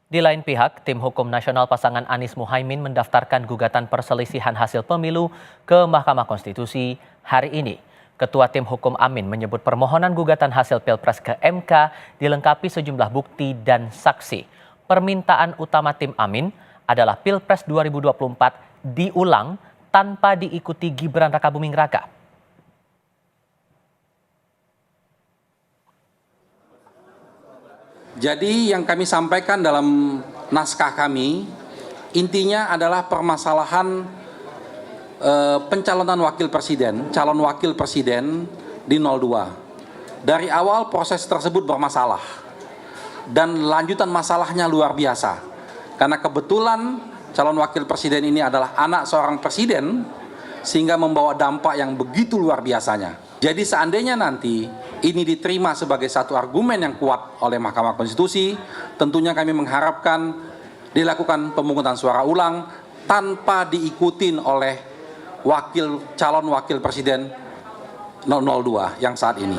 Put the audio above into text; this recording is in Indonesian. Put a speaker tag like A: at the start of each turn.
A: Di lain pihak, tim hukum nasional pasangan Anies Muhaimin mendaftarkan gugatan perselisihan hasil pemilu ke Mahkamah Konstitusi hari ini. Ketua tim hukum Amin menyebut permohonan gugatan hasil Pilpres ke MK dilengkapi sejumlah bukti dan saksi. Permintaan utama tim Amin adalah Pilpres 2024 diulang tanpa diikuti Gibran Rakabuming Raka.
B: Jadi yang kami sampaikan dalam naskah kami, intinya adalah permasalahan pencalonan calon wakil presiden di 02. Dari awal proses tersebut bermasalah dan lanjutan masalahnya luar biasa. Karena kebetulan calon wakil presiden ini adalah anak seorang presiden sehingga membawa dampak yang begitu luar biasanya. Jadi seandainya nanti ini diterima sebagai satu argumen yang kuat oleh Mahkamah Konstitusi, tentunya kami mengharapkan dilakukan pemungutan suara ulang tanpa diikutin oleh calon wakil presiden 002 yang saat ini.